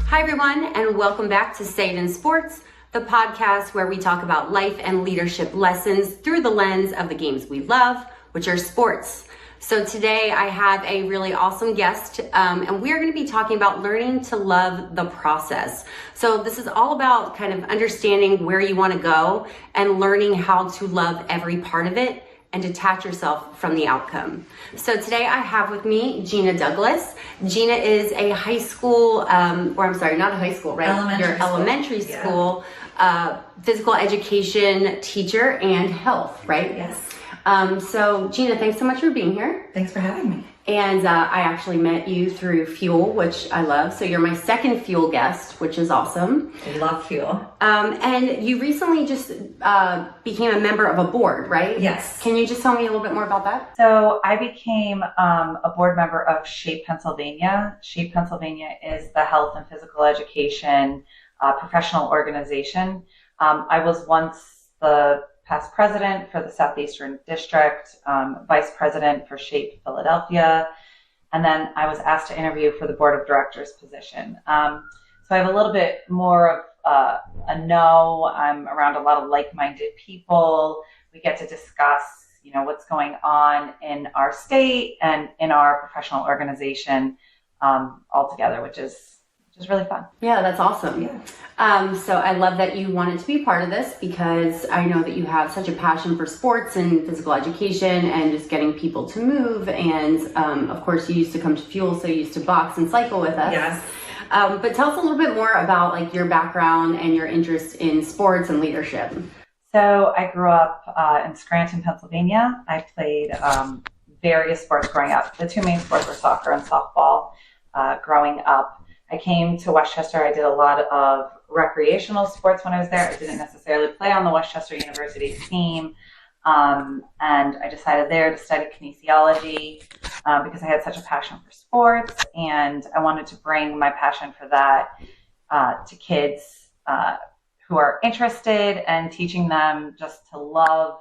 Hi everyone, and welcome back to Say It in Sports, the podcast where we talk about life and leadership lessons through the lens of the games we love, which are sports. So today I have a really awesome guest, and we're going to be talking about learning to love the process. So this is all about kind of understanding where you want to go and learning how to love every part of it and detach yourself from the outcome. So today I have with me Gina Douglas. Gina is a high school, not a high school, right? Elementary school physical education teacher and health, right? Yes. So Gina, thanks so much for being here. Thanks for having me. And I actually met you through Fuel, which I love. So you're my second Fuel guest, which is awesome. I love Fuel. And you recently just became a member of a board, right? Yes. Can you just tell me a little bit more about that? So I became a board member of SHAPE Pennsylvania. SHAPE Pennsylvania is the health and physical education professional organization. I was once the past president for the Southeastern District, vice president for SHAPE Philadelphia, and then I was asked to interview for the board of directors position. So I have a little bit more of a know. I'm around a lot of like-minded people. We get to discuss, what's going on in our state and in our professional organization all together, which is really fun. Yeah, that's awesome. Yeah. So I love that you wanted to be part of this because I know that you have such a passion for sports and physical education and just getting people to move. And of course, you used to come to Fuel, so you used to box and cycle with us. Yes. But tell us a little bit more about like your background and your interest in sports and leadership. So I grew up in Scranton, Pennsylvania. I played various sports growing up. The two main sports were soccer and softball growing up. I came to Westchester. I did a lot of recreational sports when I was there. I didn't necessarily play on the Westchester University team. And I decided there to study kinesiology because I had such a passion for sports. And I wanted to bring my passion for that to kids who are interested and teaching them just to love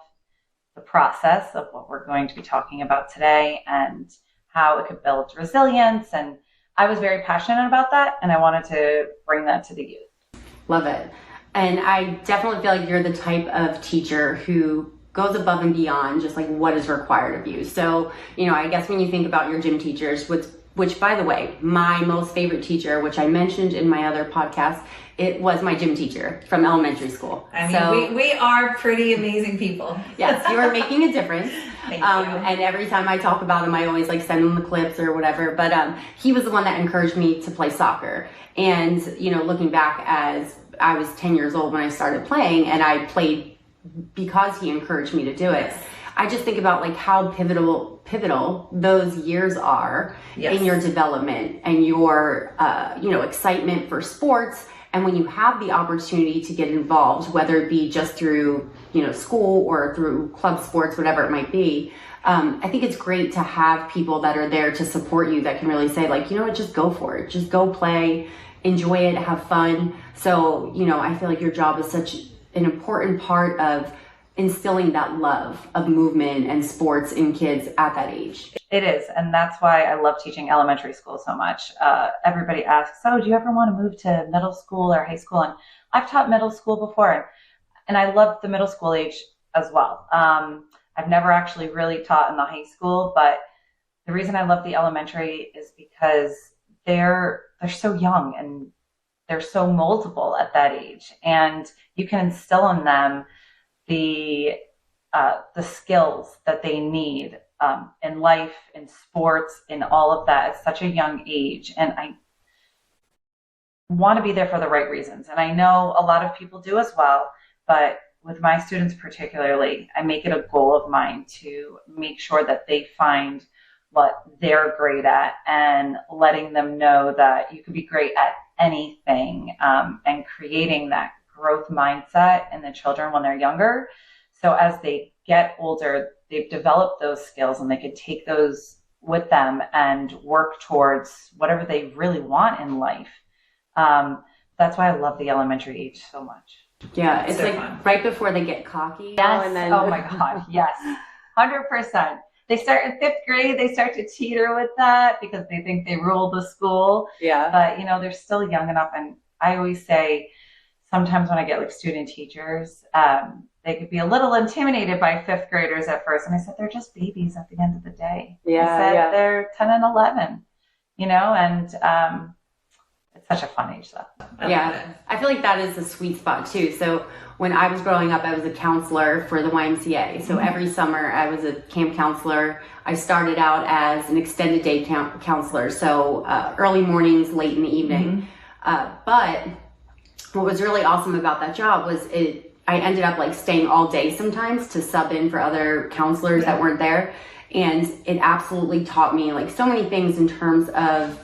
the process of what we're going to be talking about today and how it could build resilience. And I was very passionate about that, and I wanted to bring that to the youth. Love it. And I definitely feel like you're the type of teacher who goes above and beyond just like what is required of you. So, I guess when you think about your gym teachers, which by the way, my most favorite teacher, which I mentioned in my other podcast, it was my gym teacher from elementary school. I mean, we are pretty amazing people. Yes, you are making a difference. Thank you. And every time I talk about him, I always like send him the clips or whatever. But he was the one that encouraged me to play soccer. And, looking back, as I was 10 years old when I started playing, and I played because he encouraged me to do it. Yes. I just think about like how pivotal those years are Yes. in your development and your, excitement for sports. And when you have the opportunity to get involved, whether it be just through, school or through club sports, whatever it might be, I think it's great to have people that are there to support you that can really say like, just go for it. Just go play, enjoy it, have fun. So, I feel like your job is such an important part of instilling that love of movement and sports in kids at that age. It is, and that's why I love teaching elementary school so much. Everybody asks, do you ever want to move to middle school or high school? And I've taught middle school before, and I love the middle school age as well. I've never actually really taught in the high school, but the reason I love the elementary is because they're so young and they're so moldable at that age, and you can instill in them the skills that they need in life, in sports, in all of that at such a young age. And I want to be there for the right reasons. And I know a lot of people do as well, but with my students particularly, I make it a goal of mine to make sure that they find what they're great at and letting them know that you can be great at anything, and creating that growth mindset in the children when they're younger. So as they get older, they've developed those skills and they can take those with them and work towards whatever they really want in life. That's why I love the elementary age so much. Yeah, it's so like fun. Right before they get cocky. Yes. And then... Oh my God. Yes. 100%. They start in 5th grade, they start to teeter with that because they think they rule the school. Yeah. But, they're still young enough. And I always say, sometimes when I get like student teachers, they could be a little intimidated by 5th graders at first. And I said, they're just babies at the end of the day. Yeah. I said, they're 10 and 11, and it's such a fun age though. I feel like that is a sweet spot too. So when I was growing up, I was a counselor for the YMCA. So every summer I was a camp counselor. I started out as an extended day counselor. So early mornings, late in the evening. But what was really awesome about that job was I ended up like staying all day sometimes to sub in for other counselors that weren't there. And it absolutely taught me like so many things in terms of,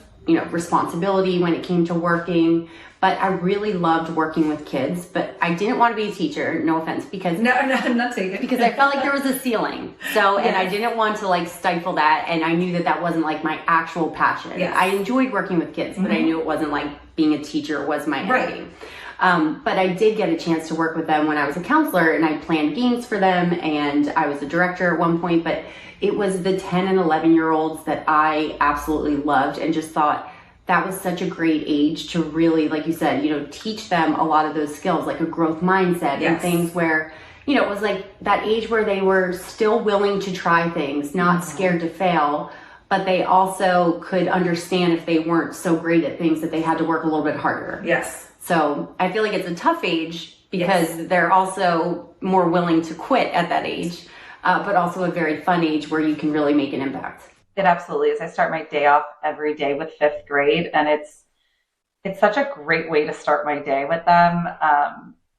responsibility when it came to working. But I really loved working with kids, but I didn't want to be a teacher, no offense, because not taken. Because I felt like there was a ceiling. So, and I didn't want to like stifle that. And I knew that wasn't like my actual passion. Yes. I enjoyed working with kids, but I knew it wasn't like being a teacher was my ending. But I did get a chance to work with them when I was a counselor, and I planned games for them, and I was a director at one point, but it was the 10 and 11-year-olds that I absolutely loved and just thought that was such a great age to really, like you said, teach them a lot of those skills, like a growth mindset and things where, it was like that age where they were still willing to try things, not scared to fail, but they also could understand if they weren't so great at things that they had to work a little bit harder. Yes. So I feel like it's a tough age because they're also more willing to quit at that age, but also a very fun age where you can really make an impact. It absolutely is. I start my day off every day with 5th grade, and it's such a great way to start my day with them.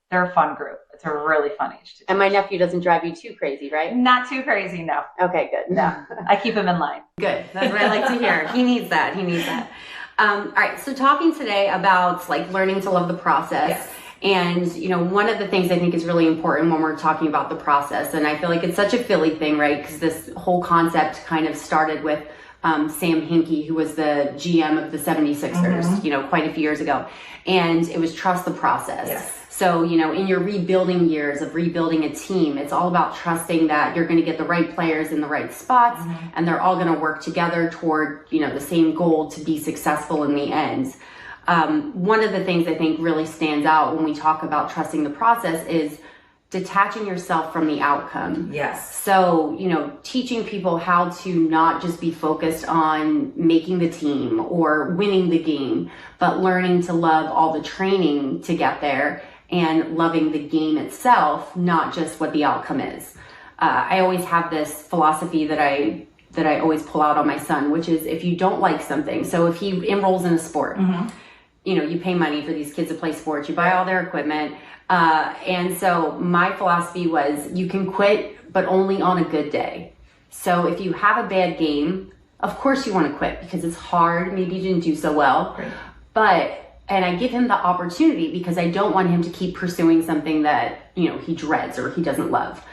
They're a fun group. It's a really fun age to teach. And my nephew doesn't drive you too crazy, right? Not too crazy, no. Okay, good. No, I keep him in line. Good. That's what I like to hear. He needs that. All right. So talking today about like learning to love the process. Yes. And, one of the things I think is really important when we're talking about the process, and I feel like it's such a Philly thing, right? Because this whole concept kind of started with Sam Hinkie, who was the GM of the 76ers, quite a few years ago. And it was trust the process. Yes. So, in your rebuilding years of rebuilding a team, it's all about trusting that you're going to get the right players in the right spots, and they're all going to work together toward, the same goal to be successful in the end. One of the things I think really stands out when we talk about trusting the process is detaching yourself from the outcome. Yes. So, teaching people how to not just be focused on making the team or winning the game, but learning to love all the training to get there and loving the game itself, not just what the outcome is. I always have this philosophy that I always pull out on my son, which is if you don't like something, so if he enrolls in a sport, you pay money for these kids to play sports, you buy all their equipment. And so my philosophy was you can quit, but only on a good day. So if you have a bad game, of course you want to quit because it's hard. Maybe you didn't do so well, and I give him the opportunity because I don't want him to keep pursuing something that, he dreads or he doesn't love.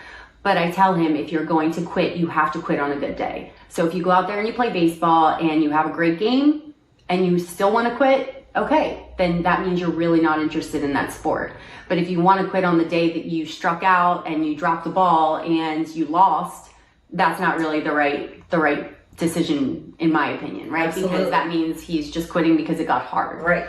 But I tell him, if you're going to quit, you have to quit on a good day. So if you go out there and you play baseball and you have a great game and you still want to quit, okay, then that means you're really not interested in that sport. But if you want to quit on the day that you struck out and you dropped the ball and you lost, that's not really the right decision, in my opinion, right? Absolutely. Because that means he's just quitting because it got hard. Right.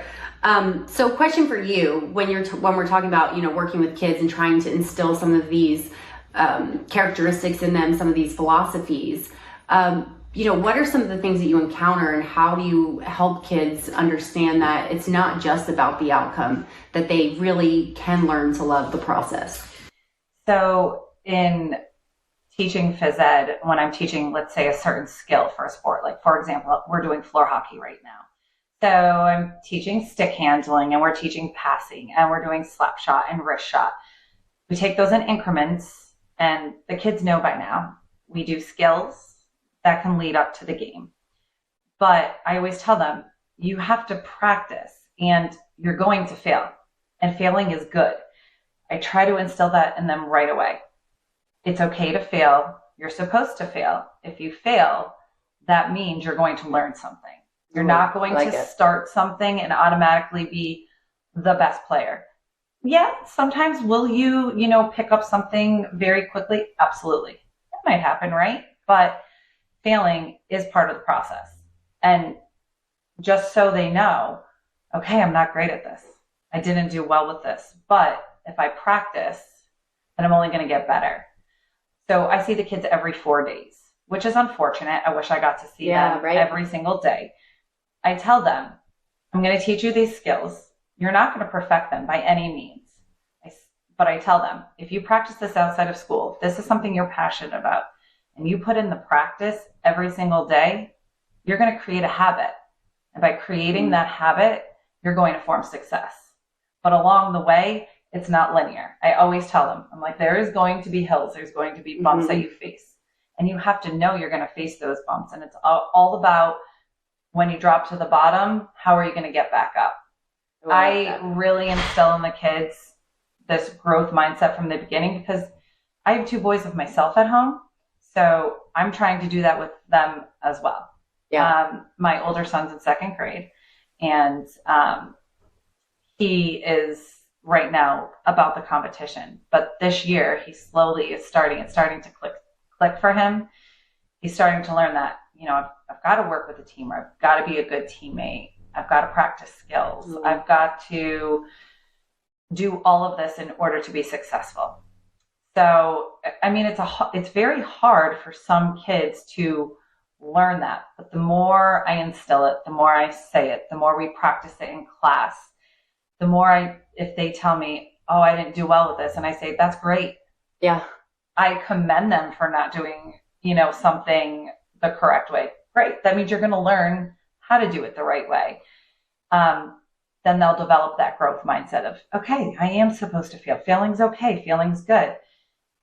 So question for you, when we're talking about, working with kids and trying to instill some of these characteristics in them, some of these philosophies, what are some of the things that you encounter and how do you help kids understand that it's not just about the outcome, that they really can learn to love the process? So in teaching phys ed, when I'm teaching, let's say, a certain skill for a sport, like for example, we're doing floor hockey right now. So I'm teaching stick handling and we're teaching passing and we're doing slap shot and wrist shot. We take those in increments and the kids know by now we do skills that can lead up to the game. But I always tell them, you have to practice and you're going to fail and failing is good. I try to instill that in them right away. It's okay to fail. You're supposed to fail. If you fail, that means you're going to learn something. You're not going to start something and automatically be the best player. Yeah, sometimes will you, pick up something very quickly? Absolutely. That might happen, right? But failing is part of the process. And just so they know, okay, I'm not great at this. I didn't do well with this, but if I practice, then I'm only going to get better. So I see the kids every 4 days, which is unfortunate. I wish I got to see them every single day. I tell them, I'm going to teach you these skills. You're not going to perfect them by any means. But I tell them, if you practice this outside of school, this is something you're passionate about, and you put in the practice every single day, you're going to create a habit. And by creating that habit, you're going to form success. But along the way, it's not linear. I always tell them, I'm like, there is going to be hills. There's going to be bumps that you face. And you have to know you're going to face those bumps. And it's all about when you drop to the bottom, how are you going to get back up? I really instill in the kids this growth mindset from the beginning, because I have 2 boys of myself at home. So I'm trying to do that with them as well. Yeah. My older son's in 2nd grade, and he is right now about the competition. But this year he slowly is starting. It's starting to click for him. He's starting to learn that, I've got to work with a team, or I've got to be a good teammate. I've got to practice skills. Mm-hmm. I've got to do all of this in order to be successful. So, I mean, it's very hard for some kids to learn that. But the more I instill it, the more I say it, the more we practice it in class, the more if they tell me, oh, I didn't do well with this, and I say, that's great. Yeah. I commend them for not doing, something the correct way. Great. That means you're going to learn how to do it the right way. Then they'll develop that growth mindset of, okay, I am supposed to fail. Failing's okay. Failing's good.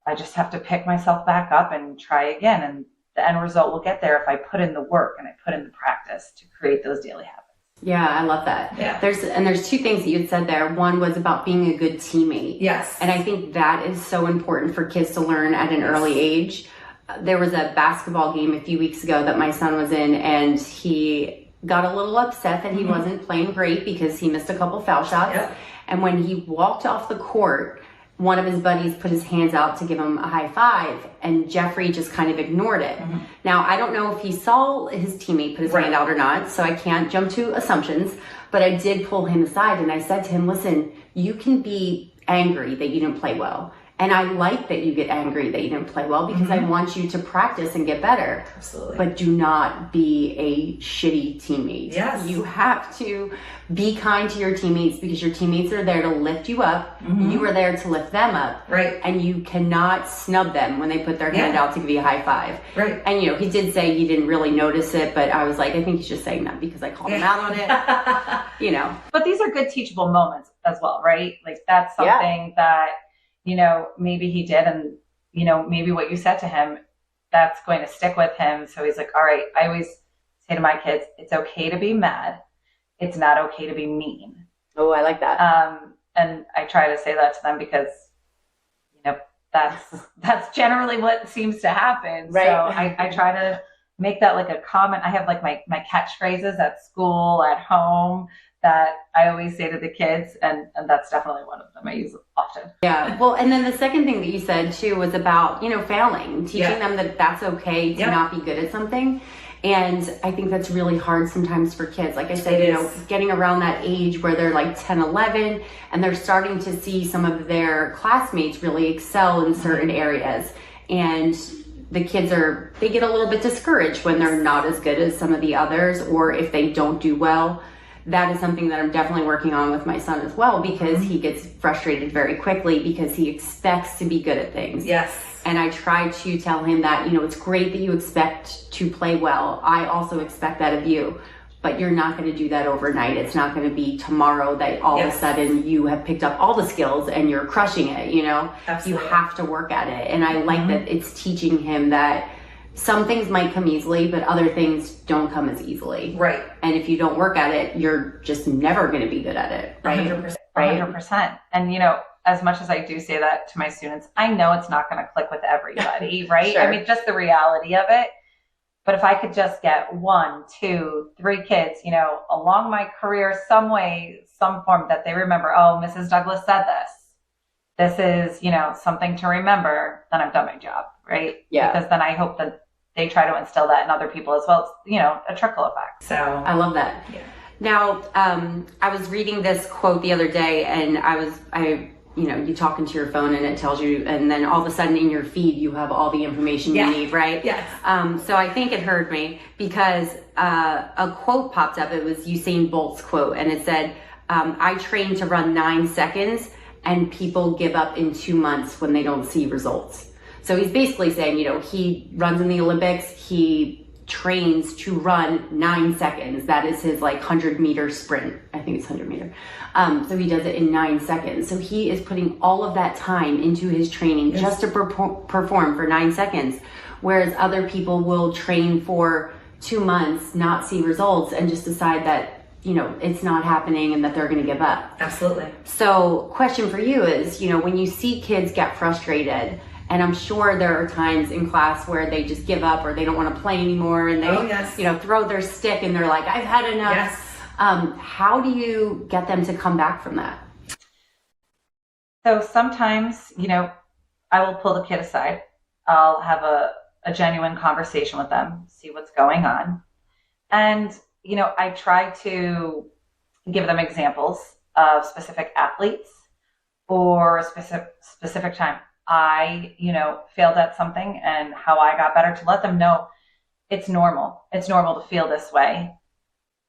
I just have to pick myself back up and try again. And the end result will get there if I put in the work and I put in the practice to create those daily habits. Yeah, I love that. Yeah. There's 2 things that you had said there. One was about being a good teammate. Yes. And I think that is so important for kids to learn at an early age. There was a basketball game a few weeks ago that my son was in, and he got a little upset that he wasn't playing great because he missed a couple foul shots. Yep. And when he walked off the court, one of his buddies put his hands out to give him a high five, and Jeffrey just kind of ignored it. Mm-hmm. Now, I don't know if he saw his teammate put his hand out or not, so I can't jump to assumptions, but I did pull him aside and I said to him, listen, you can be angry that you didn't play well. And I like that you get angry that you didn't play well, because I want you to practice and get better. Absolutely. But do not be a shitty teammate. Yes. You have to be kind to your teammates, because your teammates are there to lift you up. Mm-hmm. You are there to lift them up. Right. And you cannot snub them when they put their hand out to give you a high five. Right. And he did say he didn't really notice it, but I was like, I think he's just saying that because I called him out on it. But these are good teachable moments as well, right? Like that's something that maybe he did, and, maybe what you said to him, that's going to stick with him. So he's like, all right, I always say to my kids, it's okay to be mad. It's not okay to be mean. Oh, I like that. And I try to say that to them because, that's generally what seems to happen. Right. So I try to make that like a comment. I have like my catchphrases at school, at home, that I always say to the kids, and that's definitely one of them I use often. Yeah. Well, and then the second thing that you said too was about, failing, teaching them that that's okay to not be good at something. And I think that's really hard sometimes for kids. Like I said, getting around that age where they're like 10, 11, and they're starting to see some of their classmates really excel in certain areas. And the kids they get a little bit discouraged when they're not as good as some of the others, or if they don't do well. That is something that I'm definitely working on with my son as well, because he gets frustrated very quickly because he expects to be good at things. Yes. And I try to tell him that, it's great that you expect to play well. I also expect that of you, but you're not going to do that overnight. It's not going to be tomorrow that all of a sudden you have picked up all the skills and you're crushing it, Absolutely. You have to work at it. And I like that it's teaching him that some things might come easily, but other things don't come as easily. Right. And if you don't work at it, you're just never going to be good at it. Right. 100%. Right? 100%. And, as much as I do say that to my students, I know it's not going to click with everybody, right? Sure. I mean, just the reality of it. But if I could just get 1, 2, 3 kids, along my career, some way, some form that they remember, oh, Mrs. Douglas said this. This is, something to remember, then I've done my job, right? Yeah. Because then I hope that they try to instill that in other people as well. It's, a trickle effect. So I love that. Yeah. Now, I was reading this quote the other day, and you talk into your phone and it tells you, and then all of a sudden in your feed, you have all the information you need, right? Yes. So I think it heard me because a quote popped up. It was Usain Bolt's quote, and it said, I train to run 9 seconds and people give up in 2 months when they don't see results. So he's basically saying, he runs in the Olympics, he trains to run 9 seconds. That is his 100-meter sprint. I think it's 100-meter. So he does it in 9 seconds. So he is putting all of that time into his training just to perform for 9 seconds. Whereas other people will train for 2 months, not see results, and just decide that, it's not happening and that they're going to give up. Absolutely. So question for you is, when you see kids get frustrated, and I'm sure there are times in class where they just give up or they don't want to play anymore, and they, throw their stick and they're like, I've had enough. Yes. How do you get them to come back from that? So sometimes, I will pull the kid aside. I'll have a genuine conversation with them, see what's going on. And, I try to give them examples of specific athletes or a specific time I, failed at something and how I got better, to let them know it's normal. It's normal to feel this way.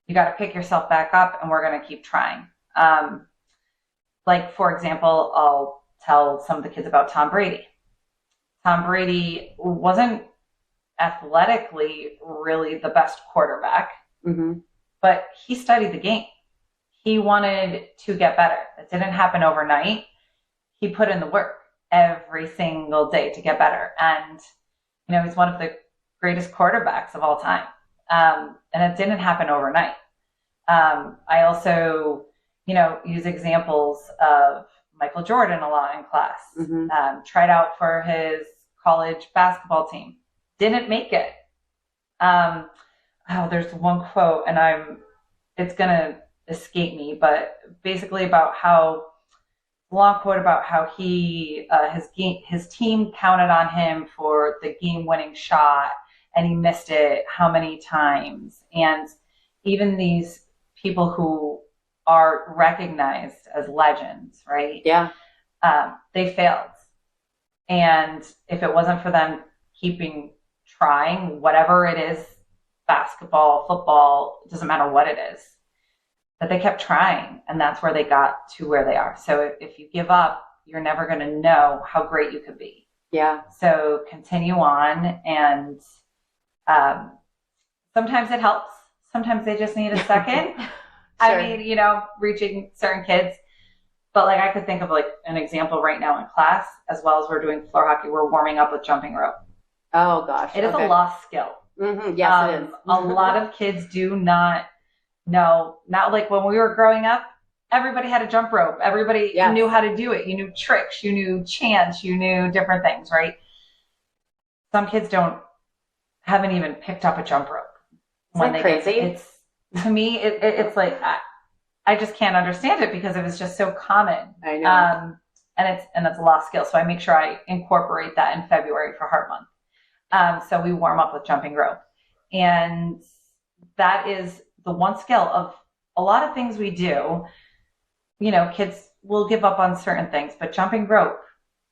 You got to pick yourself back up, and we're going to keep trying. For example, I'll tell some of the kids about Tom Brady. Tom Brady wasn't athletically really the best quarterback, but he studied the game. He wanted to get better. It didn't happen overnight. He put in the work every single day to get better. And, he's one of the greatest quarterbacks of all time. And it didn't happen overnight. I also, use examples of Michael Jordan a lot in class. Tried out for his college basketball team. Didn't make it. There's one quote, and it's going to escape me, but basically about how, long quote about how he his team counted on him for the game-winning shot, and he missed it how many times. And even these people who are recognized as legends, right? Yeah. They failed. And if it wasn't for them keeping trying, whatever it is, basketball, football, it doesn't matter what it is, that they kept trying, and that's where they got to where they are. So if you give up, you're never going to know how great you could be. Yeah. So continue on, and sometimes it helps. Sometimes they just need a second. Sure. I mean, reaching certain kids. But I could think of an example right now in class, as well as we're doing floor hockey, we're warming up with jumping rope. Oh gosh. It is a lost skill. Yes, it is. A lot of kids do not know, not like when we were growing up, everybody had a jump rope. Everybody knew how to do it. You knew tricks, you knew chants, you knew different things, right? Some kids haven't even picked up a jump rope. Isn't that crazy? To me, it's I just can't understand it because it was just so common. I know. And it's a lost skill. So I make sure I incorporate that in February for Heart Month. So we warm up with jumping rope. And that is the one skill of a lot of things we do. Kids will give up on certain things, but jumping rope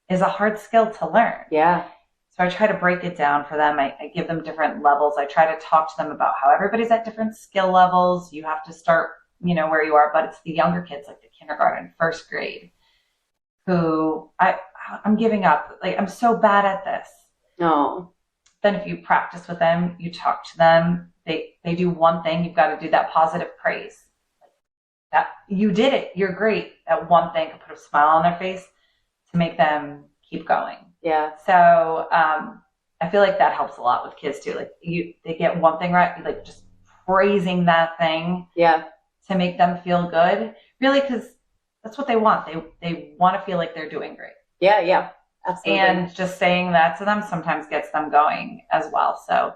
is a hard skill to learn. Yeah. So I try to break it down for them. I give them different levels. I try to talk to them about how everybody's at different skill levels. You have to start, where you are, but it's the younger kids, like the kindergarten, first grade, who I'm giving up. I'm so bad at this. No. Then if you practice with them, you talk to them, they do one thing, you've got to do that positive praise. That you did it, you're great. That one thing could put a smile on their face to make them keep going. Yeah. So I feel like that helps a lot with kids too. They get one thing right, just praising that thing. Yeah. To make them feel good, really, because that's what they want. They want to feel like they're doing great. Yeah, yeah, absolutely. And just saying that to them sometimes gets them going as well. So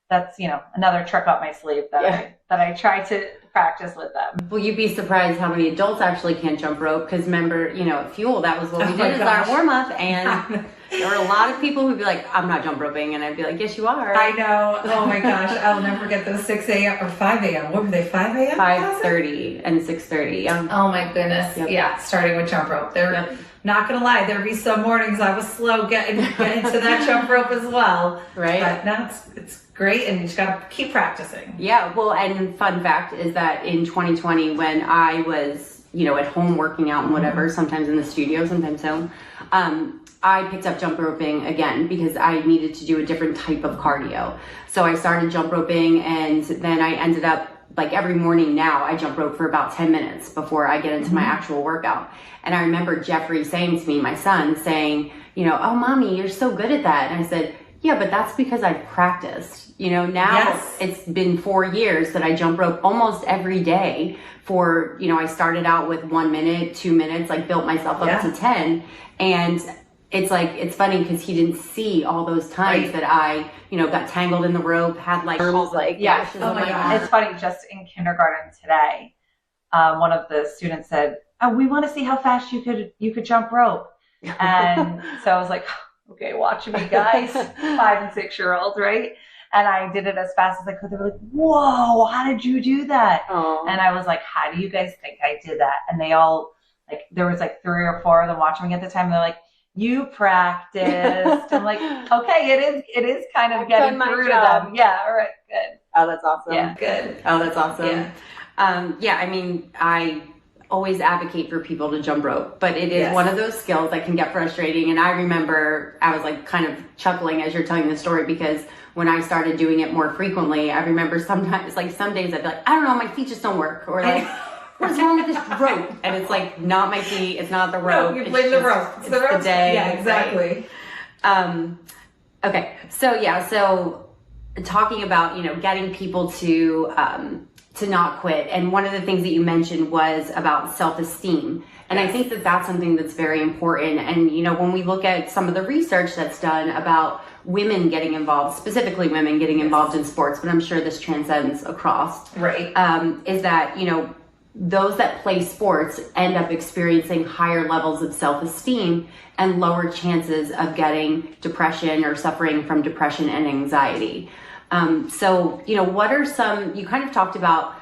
that's another trick up my sleeve that I try to practice with them. Well, you'd be surprised how many adults actually can't jump rope, because remember, at Fuel, that was what we did as our warm-up, and there were a lot of people who'd be like, I'm not jump roping, and I'd be like, yes, you are. I know. Oh my gosh, I'll never forget those 6 a.m. or 5 a.m. What were they, 5 a.m.? 5:30 and 6:30. Oh my goodness. Yep. Yeah, starting with jump rope. They're not gonna lie, there'd be some mornings I was slow getting to that jump rope as well. Right. But no, it's great, and you just gotta keep practicing. Yeah, well, and fun fact is that in 2020, when I was, at home working out and whatever, sometimes in the studio, sometimes home, I picked up jump roping again because I needed to do a different type of cardio. So I started jump roping, and then I ended up, like every morning now, I jump rope for about 10 minutes before I get into my actual workout. And I remember Jeffrey saying to me, my son, saying, oh, mommy, you're so good at that. And I said, yeah, but that's because I've practiced. Now It's been 4 years that I jump rope almost every day for, I started out with 1 minute, 2 minutes, like built myself up to 10. And it's funny because he didn't see all those times that I, got tangled in the rope, had like, oh my God. It's funny, just in kindergarten today, one of the students said, oh, we want to see how fast you could jump rope. And so I was like, okay, watch me, guys. 5 and 6 year olds, right? And I did it as fast as I could. They were like, whoa, how did you do that? Aww. And I was like, how do you guys think I did that? And they all, like, there was like 3 or 4 of them watching me at the time. They're like, you practiced. I'm like, okay, it is kind of getting through to them. Yeah, all right, good. Oh, that's awesome. Yeah, good. Oh, that's awesome. Yeah. I mean, I always advocate for people to jump rope, but it is one of those skills that can get frustrating. And I remember I was like kind of chuckling as you're telling the story, because when I started doing it more frequently, I remember sometimes, like some days I'd be like, I don't know, my feet just don't work, or like, what's wrong with this rope? And it's like, not my feet, it's not the rope. No, you blame the rope. It's the rope. Day, yeah, exactly. Right? Okay, so talking about, getting people to not quit. And one of the things that you mentioned was about self-esteem. And I think that that's something that's very important. And, when we look at some of the research that's done about women getting involved, specifically women getting involved in sports, but I'm sure this transcends across, right? Is that, those that play sports end up experiencing higher levels of self-esteem and lower chances of getting depression or suffering from depression and anxiety. So, what are some, you kind of talked about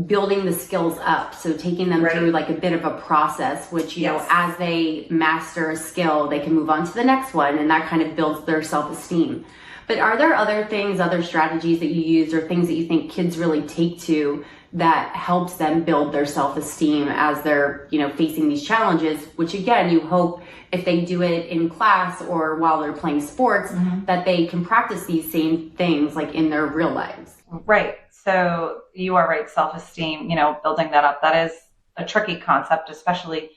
building the skills up. So taking them through like a bit of a process, which, you know, as they master a skill, they can move on to the next one, and that kind of builds their self-esteem. But are there other things, other strategies that you use, or things that you think kids really take to that helps them build their self-esteem as they're, facing these challenges, which again, you hope if they do it in class or while they're playing sports, that they can practice these same things like in their real lives? Right. So you are right. Self-esteem, building that up, that is a tricky concept, especially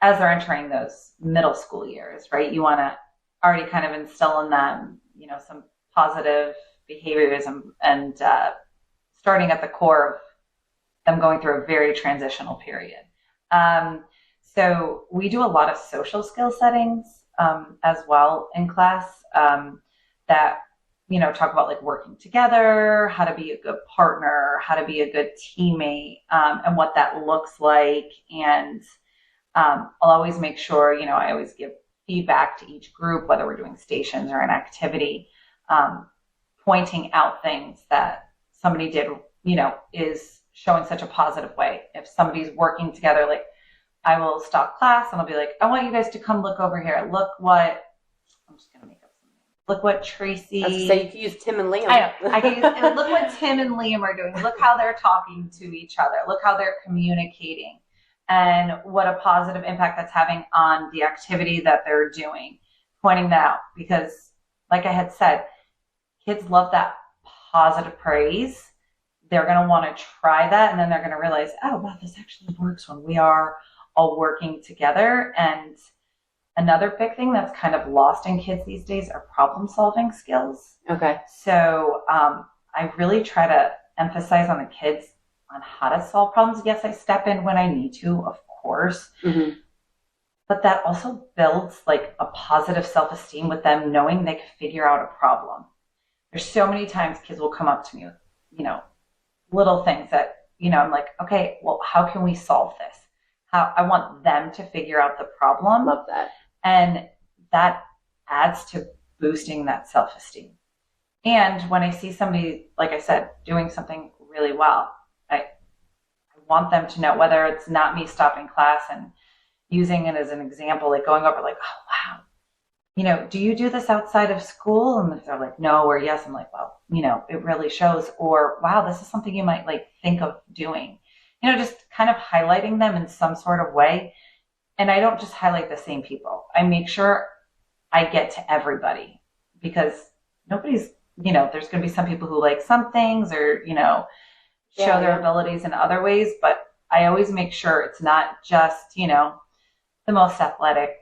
as they're entering those middle school years, right? You want to already kind of instill in them, some positive behaviors and starting at the core of them going through a very transitional period. So we do a lot of social skill settings as well in class that, talk about like working together, how to be a good partner, how to be a good teammate, and what that looks like. And I'll always make sure, I always give feedback to each group, whether we're doing stations or an activity, pointing out things that somebody did, is showing such a positive way. If somebody's working together, like I will stop class and I'll be like, I want you guys to come look over here. Look what, I'm just going to make up something. Look what Tracy. So you can use Tim and Liam. I know. I can use, and look what Tim and Liam are doing. Look how they're talking to each other. Look how they're communicating, and what a positive impact that's having on the activity that they're doing. Pointing that out, because like I had said, kids love that positive praise. They're going to want to try that, and then they're going to realize, oh, wow, this actually works when we are all working together. And another big thing that's kind of lost in kids these days are problem-solving skills. Okay. So I really try to emphasize on the kids on how to solve problems. Yes, I step in when I need to, of course. But that also builds like a positive self-esteem with them, knowing they can figure out a problem. There's so many times kids will come up to me with, little things that I'm like, okay, well, how can we solve this? How I want them to figure out the problem. Love that. And that adds to boosting that self-esteem. And when I see somebody, like I said, doing something really well, I want them to know, whether it's not me stopping class and using it as an example, like going over like, oh, wow, do you do this outside of school? And if they're like, no, or yes, I'm like, well, it really shows. Or, wow, this is something you might like think of doing, just kind of highlighting them in some sort of way. And I don't just highlight the same people. I make sure I get to everybody, because nobody's, there's going to be some people who like some things or, show their abilities in other ways. But I always make sure it's not just, the most athletic,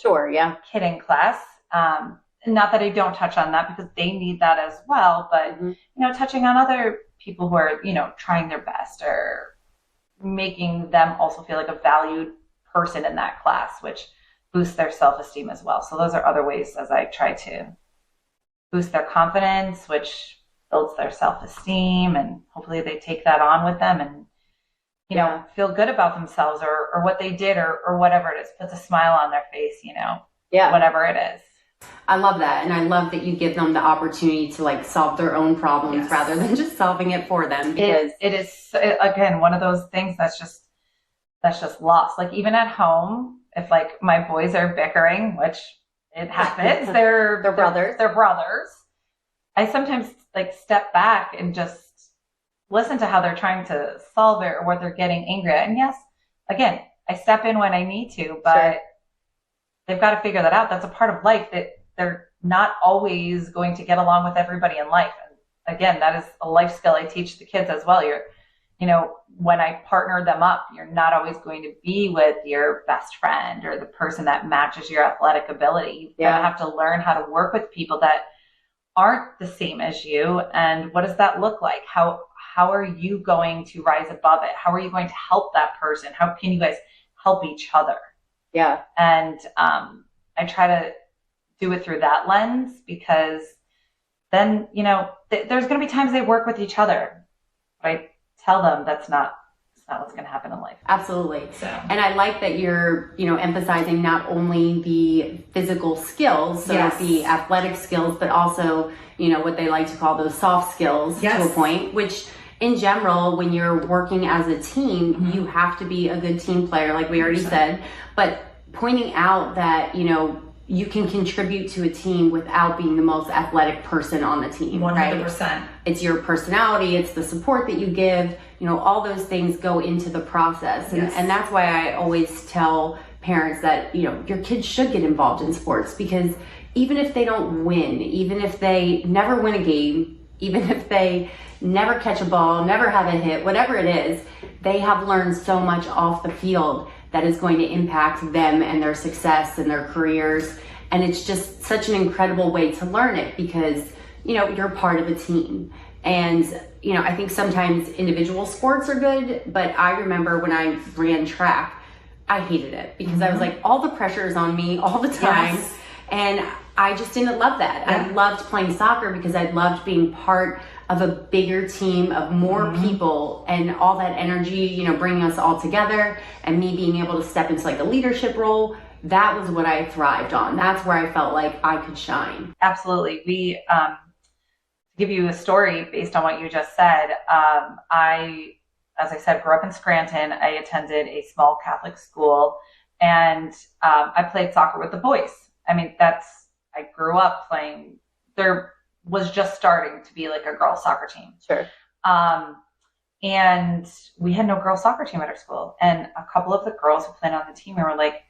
Sure, yeah. kid in class. Not that I don't touch on that, because they need that as well. But, touching on other people who are, trying their best, or making them also feel like a valued person in that class, which boosts their self-esteem as well. So those are other ways as I try to boost their confidence, which builds their self-esteem, and hopefully they take that on with them and feel good about themselves or what they did or whatever it is, puts a smile on their face, whatever it is. I love that. And I love that you give them the opportunity to like solve their own problems rather than just solving it for them, because it is again, one of those things that's just lost. Like even at home, if like my boys are bickering, which it happens, they're brothers. They're brothers. I sometimes like step back and just listen to how they're trying to solve it or what they're getting angry at. And yes, again, I step in when I need to, but they've got to figure that out. That's a part of life, that they're not always going to get along with everybody in life. And again, that is a life skill I teach the kids as well. When I partner them up, you're not always going to be with your best friend or the person that matches your athletic ability. You're going to have to learn how to work with people that aren't the same as you. And what does that look like? How are you going to rise above it? How are you going to help that person? How can you guys help each other? Yeah. And I try to do it through that lens, because then, there's going to be times they work with each other. I tell them that's not what's going to happen in life. Absolutely. So. And I like that you're, emphasizing not only the physical skills, so the athletic skills, but also, what they like to call those soft skills to a point, which in general, when you're working as a team, you have to be a good team player, like we already said, but pointing out that, you can contribute to a team without being the most athletic person on the team. 100%. Right? It's your personality, it's the support that you give, all those things go into the process. And that's why I always tell parents that, your kids should get involved in sports, because even if they don't win, even if they never win a game, even if they never catch a ball, never have a hit, whatever it is, they have learned so much off the field that is going to impact them and their success and their careers. And it's just such an incredible way to learn it, because, you're part of a team. And, I think sometimes individual sports are good, but I remember when I ran track, I hated it, because I was like, all the pressure is on me all the time. And I just didn't love that. I loved playing soccer because I loved being part of a bigger team of more people, and all that energy, bringing us all together, and me being able to step into like a leadership role. That was what I thrived on. That's where I felt like I could shine. Absolutely. We, to give you a story based on what you just said, as I said, grew up in Scranton. I attended a small Catholic school, and I played soccer with the boys. I mean, I grew up playing. There was just starting to be like a girls soccer team. Sure. And we had no girls soccer team at our school. And a couple of the girls who played on the team were like,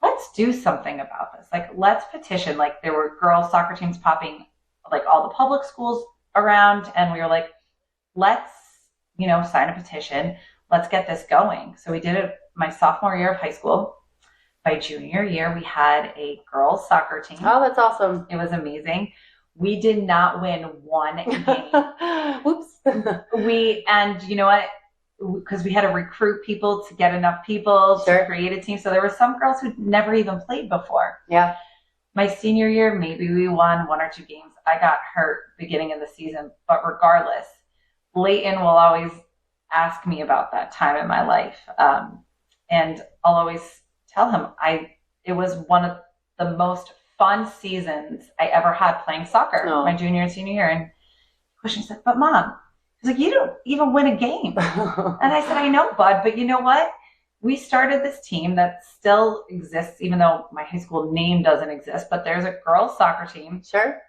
let's do something about this. Like, let's petition. Like, there were girls soccer teams popping like all the public schools around. And we were like, let's, sign a petition. Let's get this going. So we did it my sophomore year of high school. By junior year, we had a girls soccer team. Oh, that's awesome. It was amazing. We did not win one game. Whoops. And you know what? Because we had to recruit people to get enough people to create a team. So there were some girls who'd never even played before. Yeah. My senior year, maybe we won one or two games. I got hurt beginning of the season, but regardless, Layton will always ask me about that time in my life. And I'll always tell him it was one of the most fun seasons I ever had playing soccer, my junior and senior year. And he questioned, he said, but Mom, he's like, you don't even win a game. And I said, I know, bud, but you know what? We started this team that still exists, even though my high school name doesn't exist, but there's a girls soccer team. Sure.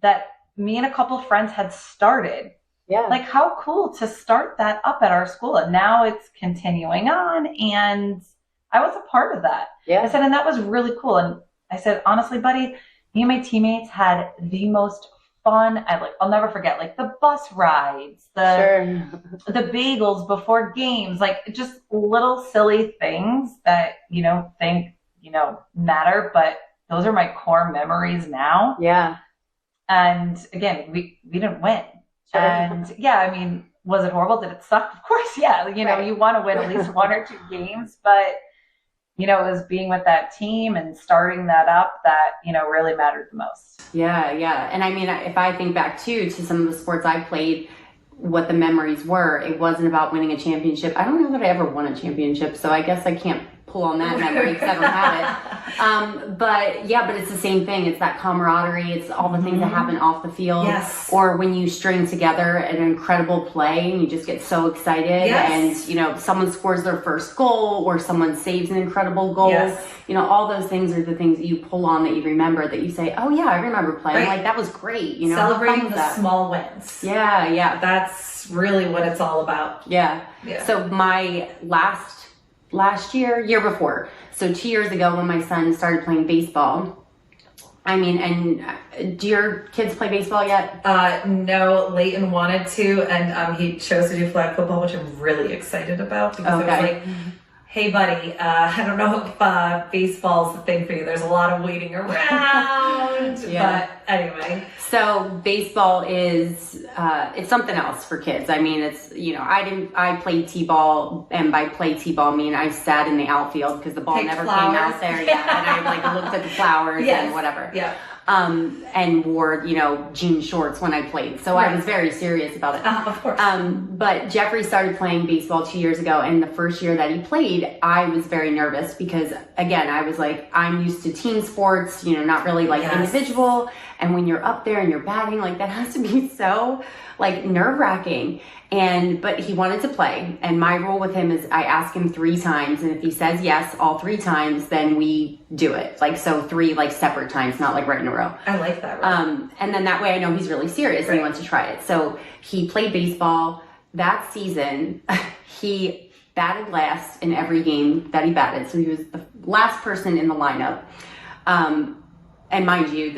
That me and a couple of friends had started. Yeah. Like, how cool to start that up at our school. And now it's continuing on. And I was a part of that. Yeah. I said, and that was really cool. And I said, honestly, buddy, me and my teammates had the most fun. I'll never forget, like the bus rides, the bagels before games, like just little silly things that, matter. But those are my core memories now. Yeah. And again, we didn't win. Sure. And yeah, I mean, was it horrible? Did it suck? Of course, yeah. You want to win at least 1 or 2 games, but it was being with that team and starting that up that, really mattered the most. Yeah, yeah. And I mean, if I think back to some of the sports I played, what the memories were, it wasn't about winning a championship. I don't know that I ever won a championship, so I guess I can't pull on that memory because I never had it. But it's the same thing. It's that camaraderie. It's all the things that happen off the field. Yes. Or when you string together an incredible play and you just get so excited and, someone scores their first goal or someone saves an incredible goal. Yes. All those things are the things that you pull on that you remember, that you say, oh yeah, I remember playing. Right. Like that was great. Celebrating the small wins. Yeah, yeah. That's really what it's all about. Yeah. Yeah. So my year before, so 2 years ago when my son started playing baseball, I mean, and do your kids play baseball yet? No, Leighton wanted to, and he chose to do flag football, which I'm really excited about because it was like, hey buddy, I don't know if baseball's the thing for you. There's a lot of waiting around, but anyway. So baseball is, it's something else for kids. I mean, it's, I played t-ball, and by play t-ball, I mean, I sat in the outfield because the ball Picked never flowers. came out there yet. And I looked at the flowers and whatever. Yeah. And wore, jean shorts when I played. So I was very serious about it. Of course. But Jeffrey started playing baseball 2 years ago, and the first year that he played, I was very nervous because, again, I was like, I'm used to team sports, not really like individual. And when you're up there and you're batting, like that has to be so like nerve-wracking. But he wanted to play. And my rule with him is I ask him 3 times. And if he says yes all 3 times, then we do it. Like, so 3 like separate times, not like right in a row. I like that. Right? And then that way I know he's really serious and he wants to try it. So he played baseball that season. He batted last in every game that he batted. So he was the last person in the lineup. And mind you,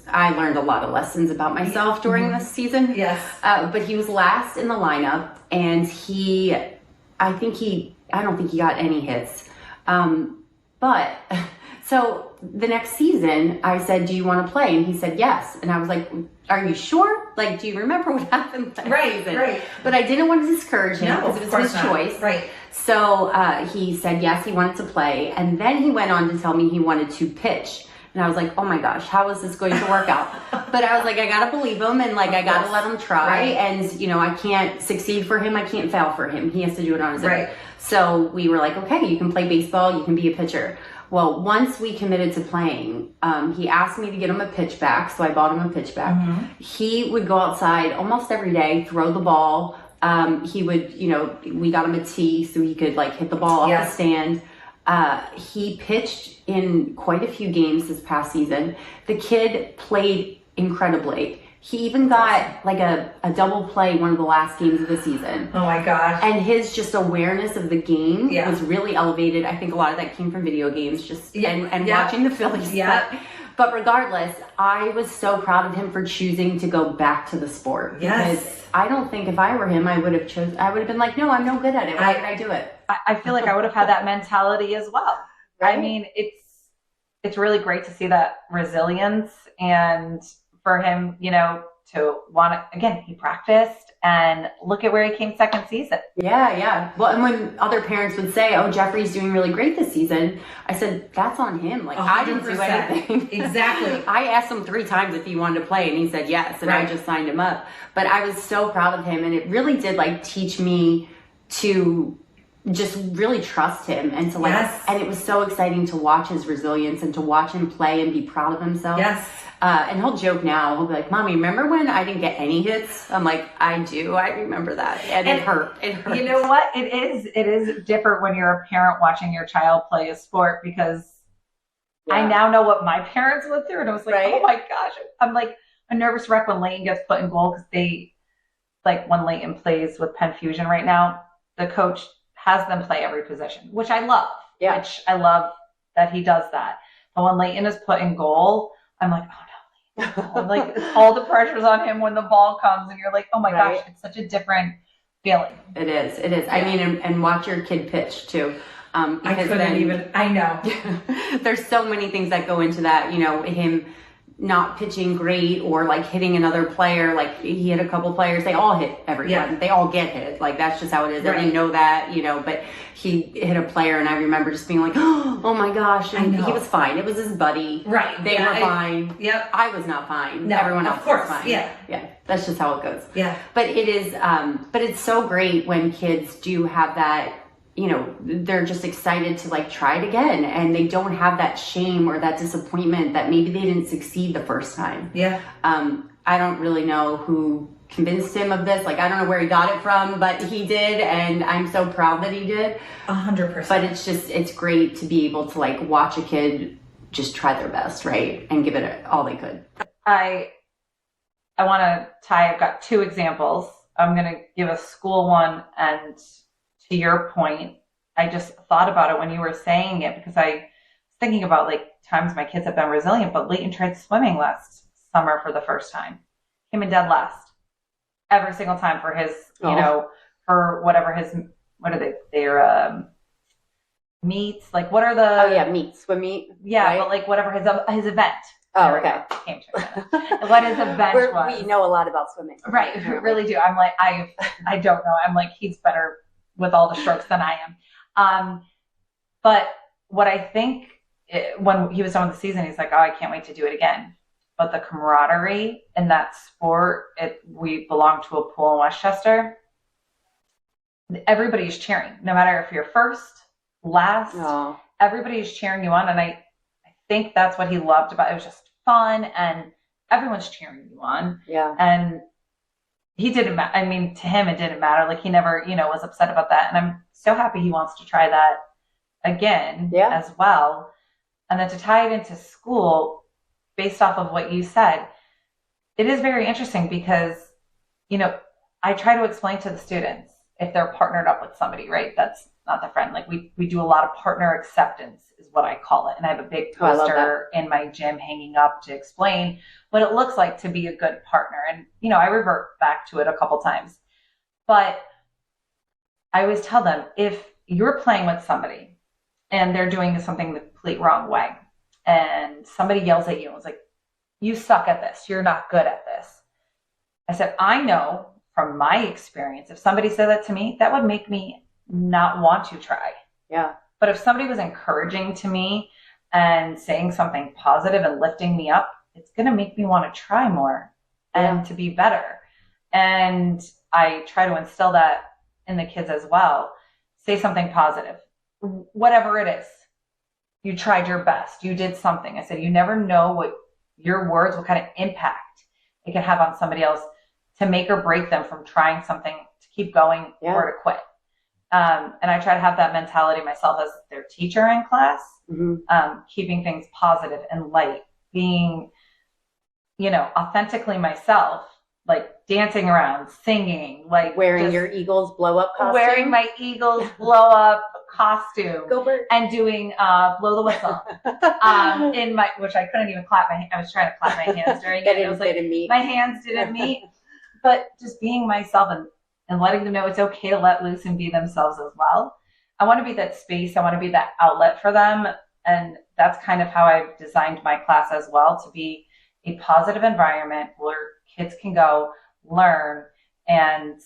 I learned a lot of lessons about myself during this season. Yes. But he was last in the lineup, and I don't think he got any hits. But so the next season I said, do you want to play? And he said, yes. And I was like, are you sure? Like, do you remember what happened last season? Right. But I didn't want to discourage him because it was his choice. Right. So he said, yes, he wanted to play. And then he went on to tell me he wanted to pitch. And I was like, oh my gosh, how is this going to work out? But I was like, I got to believe him, and like, I got to let him try. Right. And, I can't succeed for him. I can't fail for him. He has to do it on his own. Right. So we were like, okay, you can play baseball. You can be a pitcher. Well, once we committed to playing, he asked me to get him a pitch back. So I bought him a pitch back. Mm-hmm. He would go outside almost every day, throw the ball. He would, we got him a tee so he could like hit the ball off the stand. He pitched in quite a few games this past season. The kid played incredibly. He even got like a double play one of the last games of the season. Oh my gosh. And his just awareness of the game was really elevated. I think a lot of that came from video games and watching the Phillies. Yeah. But regardless, I was so proud of him for choosing to go back to the sport. Yes. Because I don't think if I were him, I would have been like, no, I'm no good at it. Why would I do it? I feel like I would have had that mentality as well. Right? I mean, it's really great to see that resilience, and for him, to want to, again, he practiced, and look at where he came second season. Yeah, yeah. Well, and when other parents would say, oh, Jeffrey's doing really great this season, I said, that's on him. Like, 100%. I didn't do anything. Exactly. I asked him 3 times if he wanted to play, and he said yes, and I just signed him up. But I was so proud of him, and it really did, like, teach me to just really trust him and to like, and it was so exciting to watch his resilience and to watch him play and be proud of himself. Yes. And he'll joke now, he'll be like, Mommy, remember when I didn't get any hits? I'm like, I do. I remember that. And it hurt. It hurt. You know what? It is different when you're a parent watching your child play a sport, because I now know what my parents went through. And I was like, oh my gosh. I'm like a nervous wreck when Leighton gets put in goal, because when Leighton plays with Penn Fusion right now, the coach has them play every position, which I love. Yeah. Which I love that he does that. But when Leighton is put in goal, I'm like, oh no. Like all the pressure's on him when the ball comes, and you're like, oh my gosh, it's such a different feeling. It is. Yeah. I mean, and watch your kid pitch too. Because I know. There's so many things that go into that, him not pitching great or like hitting another player. Like he hit a couple players, they all hit everyone. Yeah. They all get hit. Like that's just how it is. Right. And they know that, but he hit a player, and I remember just being like, oh my gosh. And he was fine. It was his buddy. Right. They were fine. Yep. I was not fine. No, everyone else was fine. Yeah. Yeah. That's just how it goes. Yeah. But it is, but it's so great when kids do have that, they're just excited to like try it again, and they don't have that shame or that disappointment that maybe they didn't succeed the first time. Yeah. I don't really know who convinced him of this. Like, I don't know where he got it from, but he did. And I'm so proud that he did. 100%. But it's great to be able to like watch a kid just try their best, right? And give it all they could. I want to I've got two examples. I'm going to give a school one, and to your point, I just thought about it when you were saying it, because I was thinking about like times my kids have been resilient, but Leighton tried swimming last summer for the first time. Came in dead last every single time for his, for whatever what are they? They're meets. Like what are the? Meets, swim meet. Yeah, right? But like whatever his event. Oh, okay. What his event was. We know a lot about swimming. Right, we really do. I'm like, I don't know. I'm like, he's better with all the strokes than I am. But what I think when he was done with the season, he's like, oh, I can't wait to do it again. But the camaraderie in that sport, we belong to a pool in Westchester. Everybody's cheering, no matter if you're first, last, everybody's cheering you on. And I think that's what he loved about it. It was just fun, and everyone's cheering you on. Yeah. And he didn't, to him, it didn't matter. Like he never, was upset about that. And I'm so happy he wants to try that again as well. And then to tie it into school, based off of what you said, it is very interesting because, I try to explain to the students if they're partnered up with somebody, right? That's not the friend. Like we do a lot of partner acceptance is what I call it. And I have a big poster in my gym hanging up to explain what it looks like to be a good partner. And, I revert back to it a couple times, but I always tell them, if you're playing with somebody and they're doing something the complete wrong way, and somebody yells at you and was like, you suck at this, you're not good at this. I said, I know from my experience, if somebody said that to me, that would make me not want to try. Yeah. But if somebody was encouraging to me and saying something positive and lifting me up, it's going to make me want to try more and to be better. And I try to instill that in the kids as well. Say something positive, whatever it is. You tried your best. You did something. I said, you never know what your words, what kind of impact it can have on somebody else to make or break them from trying something, to keep going or to quit. And I try to have that mentality myself as their teacher in class, keeping things positive and light, being, authentically myself, like dancing around, singing, like wearing your Eagles blow up costume. Wearing my Eagles blow up costume. Go Bird. And doing blow the whistle. Which I couldn't even clap I was trying to clap my hands during it. It was like my hands didn't meet. But just being myself and letting them know it's okay to let loose and be themselves as well. I want to be that space. I want to be that outlet for them. And that's kind of how I've designed my class as well, to be a positive environment where kids can go learn and,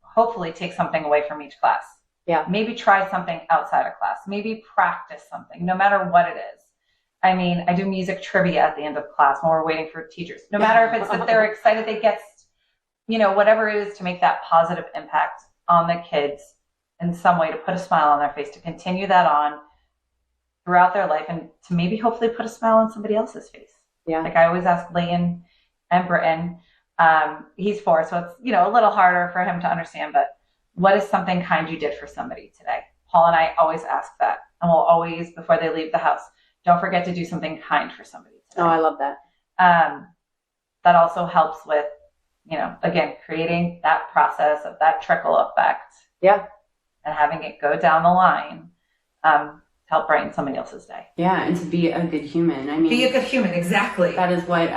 hopefully take something away from each class. Yeah. Maybe try something outside of class. Maybe practice something, no matter what it is. I do music trivia at the end of class when we're waiting for teachers. No matter if it's that they're excited they get, whatever it is to make that positive impact on the kids in some way to put a smile on their face, to continue that on throughout their life, and to maybe hopefully put a smile on somebody else's face. Yeah. Like I always ask Leighton and Britton, he's 4, so it's, a little harder for him to understand, but what is something kind you did for somebody today? Paul and I always ask that, and we'll always, before they leave the house, don't forget to do something kind for somebody today. Oh, I love that. That also helps with, again, creating that process of that trickle effect. Yeah. And having it go down the line, to help brighten somebody else's day. Yeah, and to be a good human. I mean, be a good human, exactly. That is what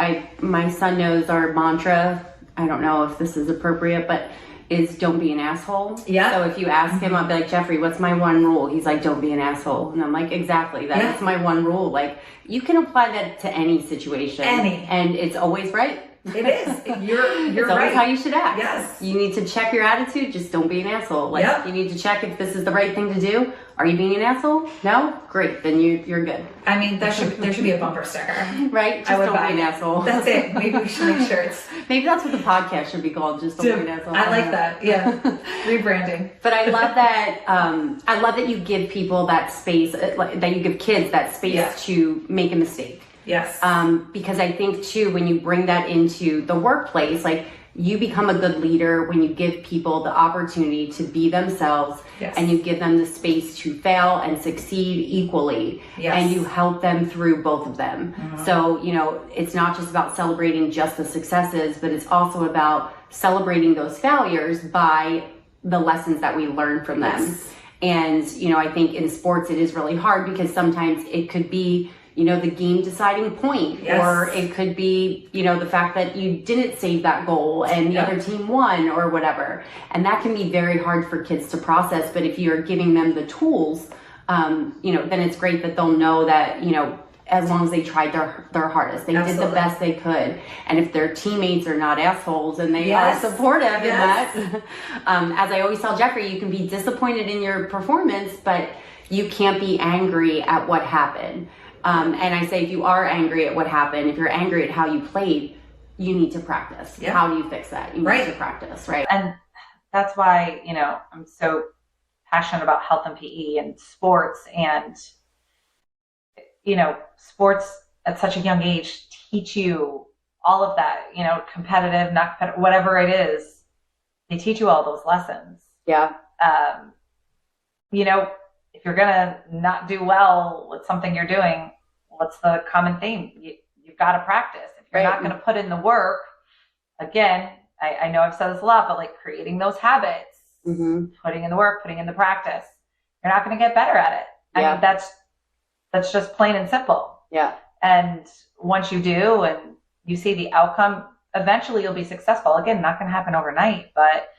my son knows our mantra. I don't know if this is appropriate, but is don't be an asshole. Yeah. So if you ask him, I'll be like, Jeffrey, what's my one rule? He's like, don't be an asshole. And I'm like, exactly. That's my one rule. Like, you can apply that to any situation. And it's always right. It is. You're it's always right. how you should act. Yes. You need to check your attitude. Just don't be an asshole. Like, you need to check if this is the right thing to do. Are you being an asshole? No? Great. Then you're good. I mean, there should be a bumper sticker. Right? Just don't be an asshole. That's it. Maybe we should make shirts. Maybe that's what the podcast should be called. Just don't be an asshole. I like that. Yeah. Rebranding. But I love that. I love that you give people that space, that you give kids that space to make a mistake. Yes. Because I think too, when you bring that into the workplace, like you become a good leader when you give people the opportunity to be themselves, and you give them the space to fail and succeed equally, and you help them through both of them. So, it's not just about celebrating just the successes, but it's also about celebrating those failures by the lessons that we learn from them. And, I think in sports, it is really hard because sometimes it could be the game deciding point, or it could be, the fact that you didn't save that goal and the other team won or whatever. And that can be very hard for kids to process. But if you're giving them the tools, then it's great that they'll know that, as long as they tried their hardest, they did the best they could. And if their teammates are not assholes and they are supportive in that, as I always tell Jeffrey, you can be disappointed in your performance, but you can't be angry at what happened. And I say, if you are angry at what happened, if you're angry at how you played, you need to practice. How do you fix that? You need to practice, right? And that's why, I'm so passionate about health and PE and sports, and, sports at such a young age teach you all of that, competitive, not competitive, whatever it is, they teach you all those lessons. Yeah. If you're going to not do well with something you're doing, what's the common theme? You've got to practice. If you're not going to put in the work, again, I know I've said this a lot, but like creating those habits, putting in the work, putting in the practice, you're not going to get better at it. I mean, that's just plain and simple. Yeah. And once you do and you see the outcome, eventually you'll be successful. Again, not going to happen overnight, but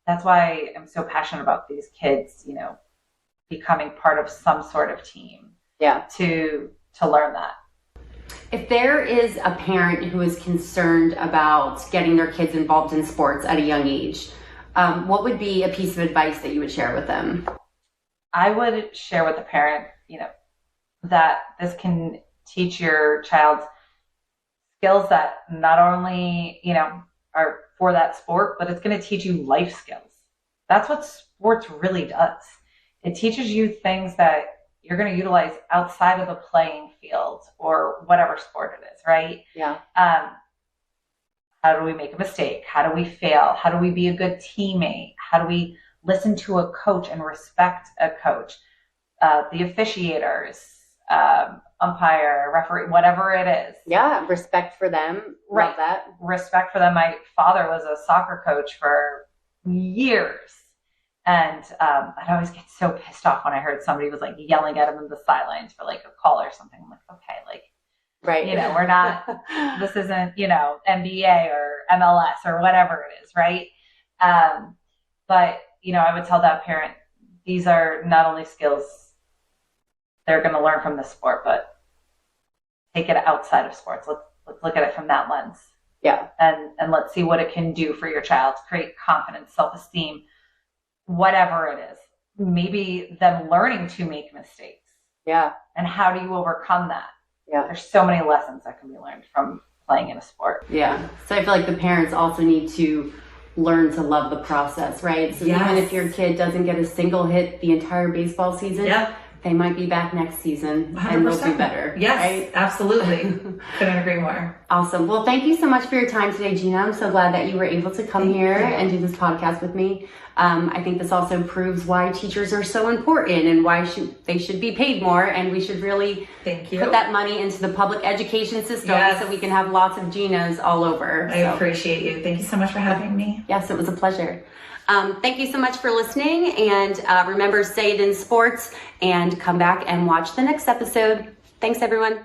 that's why I'm so passionate about these kids, becoming part of some sort of team to learn that. If there is a parent who is concerned about getting their kids involved in sports at a young age, what would be a piece of advice that you would share with them? I would share with the parent, that this can teach your child skills that not only, are for that sport, but it's going to teach you life skills. That's what sports really does. It teaches you things that you're going to utilize outside of the playing field or whatever sport it is, right? Yeah. How do we make a mistake? How do we fail? How do we be a good teammate? How do we listen to a coach and respect a coach? The officiators, umpire, referee, whatever it is. Yeah, respect for them. Right. Love that. Respect for them. My father was a soccer coach for years. And I'd always get so pissed off when I heard somebody was like yelling at him in the sidelines for like a call or something. I'm like, okay, like, right. We're not, this isn't, NBA or MLS or whatever it is, right? But, I would tell that parent, these are not only skills they're going to learn from this sport, but take it outside of sports. Let's look at it from that lens. Yeah. And let's see what it can do for your child to create confidence, self-esteem, whatever it is. Maybe them learning to make mistakes. Yeah. And how do you overcome that? Yeah. There's so many lessons that can be learned from playing in a sport. Yeah. So I feel like the parents also need to learn to love the process, right? So even if your kid doesn't get a single hit the entire baseball season, they might be back next season 100%. And they'll do better. Yes, right? Absolutely. Couldn't agree more. Awesome. Well, thank you so much for your time today, Gina. I'm so glad that you were able to come here and do this podcast with me. I think this also proves why teachers are so important and why they should be paid more, and we should really put that money into the public education system so we can have lots of Ginas all over. I appreciate you. Thank you so much for having me. Yes, it was a pleasure. Thank you so much for listening, and remember, say it in sports, and come back and watch the next episode. Thanks, everyone.